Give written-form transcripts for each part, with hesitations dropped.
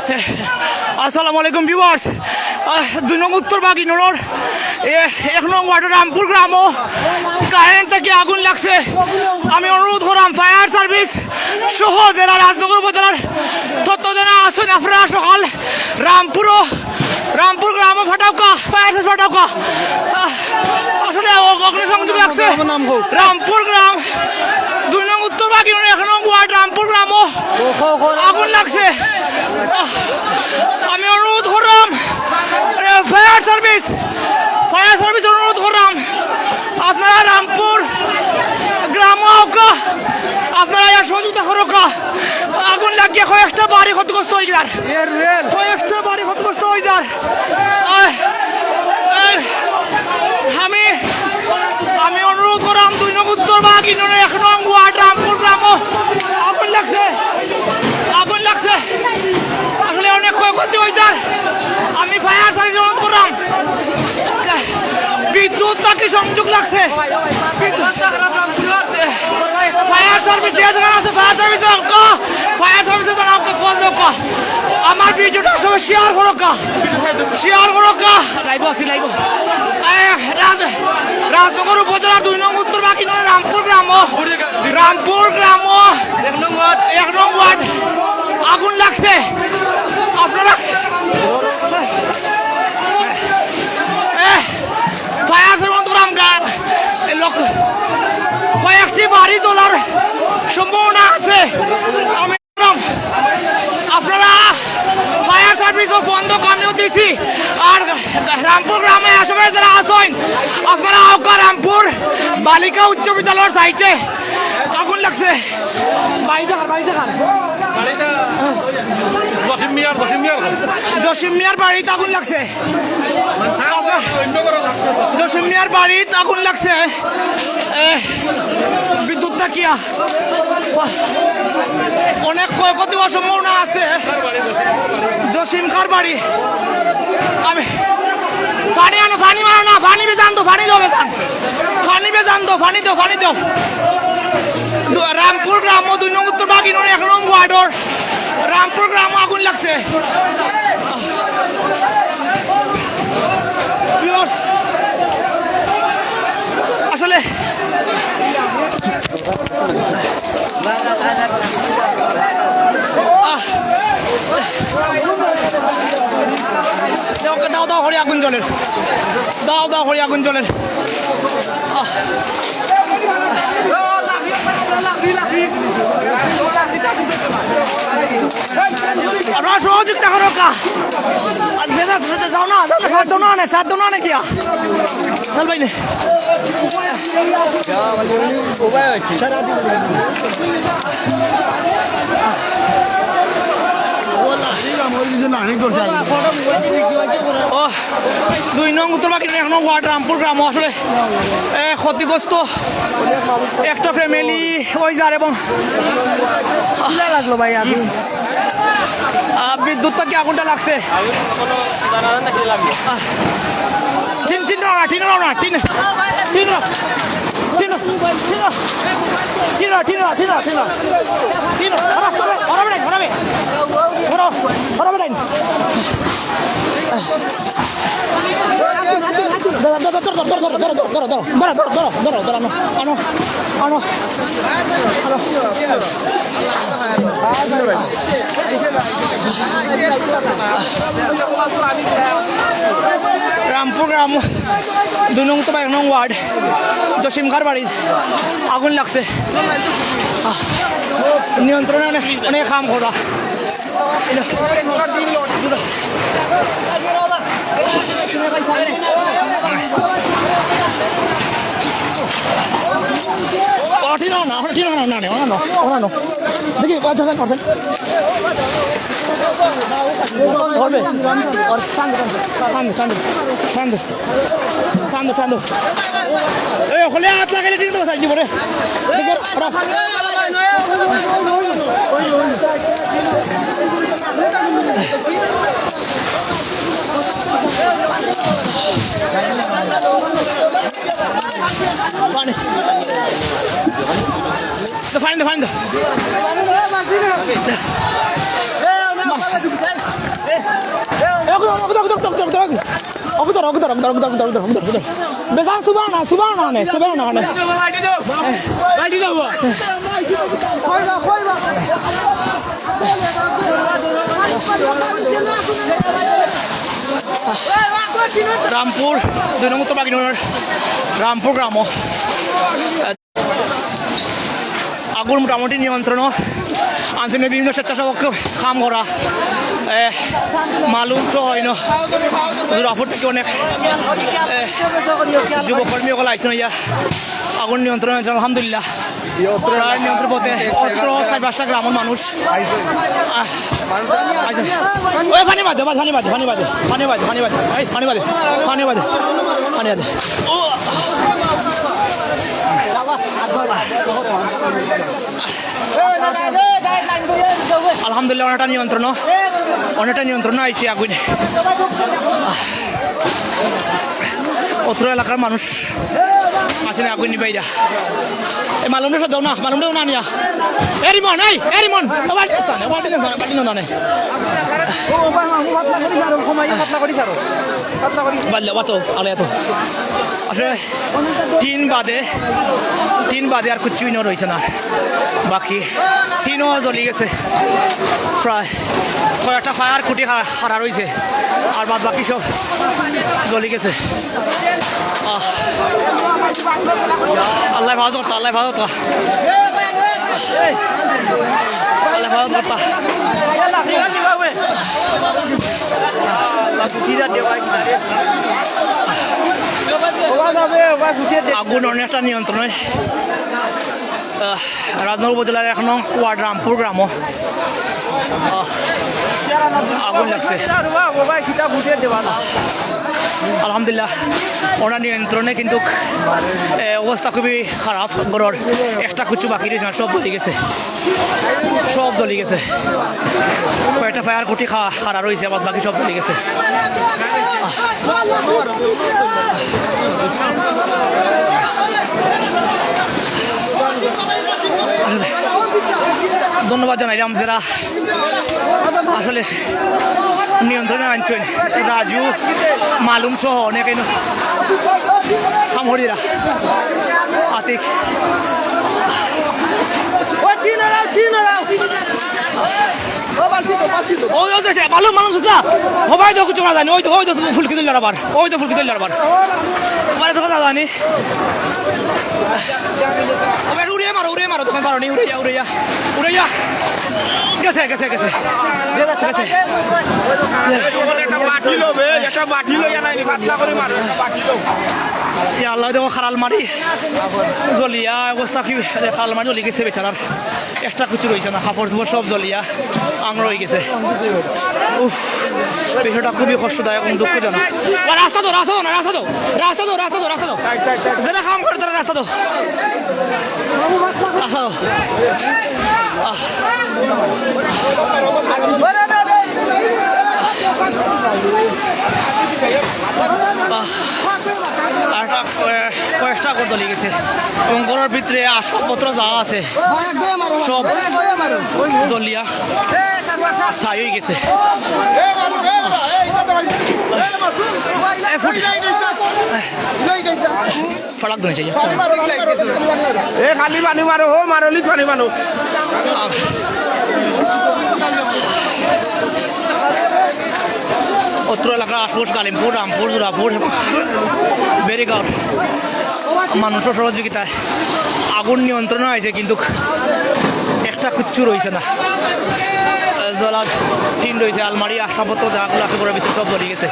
আসসালামু আলাইকুম ভিউয়ার্স, 2 নং উত্তর বাগিনর 1 নং ওয়ার্ড রামপুর গ্রাম কারেন্ট থেকে আগুন লাগছে। আমি অনুরোধ করলাম ফায়ার সার্ভিস সহ জেলা রাজনগর উপজেলার তত্ত্বাবধানে আসুন আপনারা সকাল রামপুর গ্রাম ফাটাউকা ফায়ার সার্ভিস ফাটাউকা আসলে অগ্নিসংযোগ লাগছে। রামপুর গ্রাম 2 নং উত্তর বাগিনর 1 নং ওয়ার্ড রামপুর গ্রাম আগুন লাগছে। আমি অনুরোধ করলাম ফায়ার সার্ভিস অনুরোধ করলাম আপনারা রামপুর গ্রাম আপনারা সহযোগিতা করোকা। আগুন লাগিয়ে কয়েকটা বাড়ি ক্ষতিগ্রস্ত হয়ে যার আমি অনুরোধ করলাম 2 নং উত্তর বাগিনর 1 নং ওয়ার্ড রামপুর গ্রাম আগুন লাগছে আসলে অনেক ক্ষয়ক্ষতি হয়ে যায়। আমি ফায়ার সার্ভিস অনুরোধ করলাম বিদ্যুৎ তাকে সংযোগ লাগছে। ফায়ার সার্ভিস আছে ফায়ার সার্ভিসের কল দেব। আমার ভিডিওটা সবাই শেয়ার করোকা রাজনগর উপজেলার 2 নং উত্তর বাগিনর রামপুর গ্রাম 1 নং ওয়ার্ড আগুন লাগছে। আপনারা ফায়ার কয়েকটি বাড়ি তোলার সম্ভাবনা আছে। আমি আপনারা ফায়ার সার্ভিসও বন্ধ আমিও দিছি। আর রামপুর গ্রামে আশেপাশে যারা আছেন আপনারা রামপুর বালিকা উচ্চ বিদ্যালয়ের সাইটে আগুন লাগছে। জসিম মিয়ার বাড়িতে আগুন লাগছে। বিদ্যুৎ তাকিয়া অনেক ক্ষয়ক্ষতি হওয়ার সম্ভাবনা আছে। জসিম খার বাড়ি আমি পানি মারো না, পানি বেজান দো, পানি দাও। রামপুর গ্রাম 2 নং উত্তর বাগিনর 1 নং ওয়ার্ডর রামপুর গ্রাম আগুন লাগছে। আসলে দাও হরি আগুন জলের আপনারা সহযোগিতা করো কা যাও না সাত দোনা নে কিয়া চল ভাই নে ও 2 নং উত্তর বাগিনর 1 নং ওয়ার্ড রামপুর গ্রাম আসলে ক্ষতিগ্রস্ত একটা ফ্যামিলি ওই যার এবং লাগলো ভাই আগুন বিদ্যুৎ থেকে আগুনটা লাগছে। রামপুর গ্রাম 2 নং উত্তর 1 নং ওয়ার্ড জসিম খার বাড়ি আগুন লাগছে। নিয়ন্ত্রণে অনেক কাম করা দেখি হলে হাত লাগাইলে ঠিক আছে জীবনে Find the Besan subhana ne. Rampur 2 নং উত্তর বাগিনগর রামপুর গ্রাম আগুন মোটামুটি নিয়ন্ত্রণ আনছে বিভিন্ন স্বেচ্ছাসেবক কাম করা মালুম সহ রামপুর থেকে অনেক যুবকর্মী সকল আইসেন ইয়া আগুন নিয়ন্ত্রণ আছে আলহামদুলিল্লাহ প্রায় নিয়ন্ত্রণ পথে অত্র 5-5টা গ্রামের মানুষ ওই পানি বাদে আলহামদুলিল্লাহ অনেকটা নিয়ন্ত্রণ আইসি আগুনে অত্র এলাকার মানুষ আসেন আগুন নিবাইরা এই মালুমটা দাও না নিয়া এরিমন বাল্টি না নেই বাদলে বাতো আলে এত আসলে তিন বাদে আর কুচুই ন রয়েছে না বাকি টিনও জ্বলি গেছে প্রায় কয়েকটা ফায়ার খুঁটি হারা রয়েছে আর বাদ বাকি সব জ্বলি গেছে আল্লাহ ভালো করতা আগুন অনেকটা নিয়ন্ত্রণে রাজনগর উপজেলার 1 নং ওয়ার্ড রামপুর গ্রাম আগুন লাগছে আলহামদুলিল্লাহ ওনার নিয়ন্ত্রণে কিন্তু অবস্থা খুবই খারাপ ঘরের একটা কিছু বাকি রয়েছে সব জ্বলি গেছে কয়েকটা ফায়ার কুটি খারা রয়েছে আবার বাকি সব জ্বলি গেছে ধন্যবাদ জানাই যারা আসলে নিয়ন্ত্রণে আনছেন রাজু মালুম সহ অনেক খামহরিরা আতিক ফুলকি দিল আবার জানি উড়িয়ে মারো তখন পারো নি উড়ে যা গেছে আল্লাহ দেখো খারাল মারি জ্বলিয়া অবস্থা কি খাল মারি জ্বলি গেছে বেচারার একটা কিছু রয়েছে না কাপড় চোপড় সব জ্বলিয়া আং রয়ে গেছে উফ বিষয়টা খুবই কষ্টদায়ক এবং দুঃখজনক রাস্তা দাও যেটা কাম করে তারা রাস্তা দাও কয়েকটা করে জ্বলি গেছে এবং ঘরের ভিতরে আসবাবপত্র যা আছে সব জ্বলিয়া ছাই হয়ে গেছে ফটাক ধরে চাই খালি পানি মারো মারলি পানি মারো অত্র এলাকার আশপাশ কালিমপুর রামপুর জোড়াপুর বেরিগাঁও মানুষের সহযোগিতায় আগুন নিয়ন্ত্রণ হয়েছে কিন্তু একটা কিচ্ছু রয়েছে না জলা টিন রয়েছে আলমারি আসবাবপত্র যাগুলো আছে ঘরের ভিতরে সব জ্বলে গেছে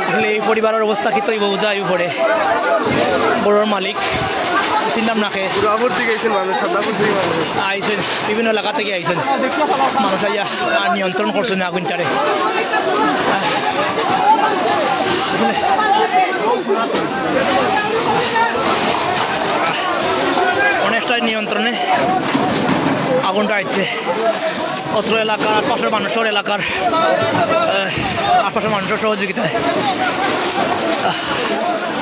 আসলে এই পরিবারের অবস্থা কি তৈব বোঝা পড়ে বড়োর মালিক চিন্তাম নাকে আইসেন বিভিন্ন এলাকা থেকে আইসেন মানুষ আইয়া আর নিয়ন্ত্রণ করছেন আগুনটারে অনেকটাই নিয়ন্ত্রণে আগুনটা আসছে অত্র এলাকার আশপাশের মানুষের সহযোগিতায়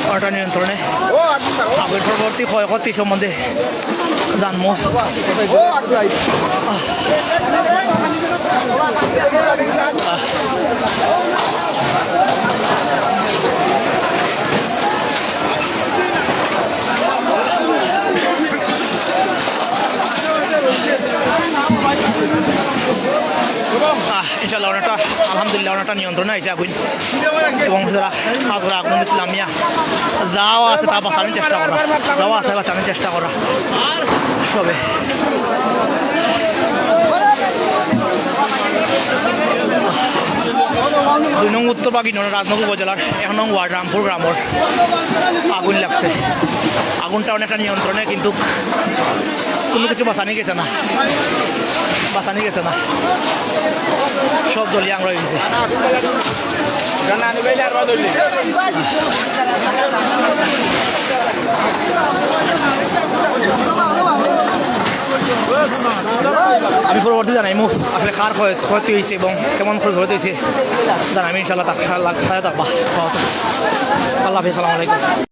অনেকটা নিয়ন্ত্রণে আগুন পরবর্তী ক্ষয়ক্ষতি সম্বন্ধে জানবো ইনশাল্লাহ অনেকটা আলহামদুলিল্লাহ অনেকটা নিয়ন্ত্রণে আইসে আগুন এবং যারা কাজ করা আগুন নামিয়া যাও আছে তা বাঁচানোর চেষ্টা করা যাওয়া আছে বাঁচানোর চেষ্টা করা সবে দুই নং উত্তর বাগিনগর রাজনগর উপজেলার 1 নং ওয়ার্ড রামপুর গ্রামের আগুন লাগছে আগুনটা অনেকটা নিয়ন্ত্রণে কিন্তু কোনো কিছু বাঁচানি গেছে না সব জলিয়ে আংরা হয়ে গেছে আমি পরবর্তী জানাইমু আসলে কার ক্ষতি হয়েছে এবং কেমন ক্ষতি হয়েছে জানামি ইনশাল্লাহ থাকবা আল্লাহ হাফিজ, আসসালামু আলাইকুম।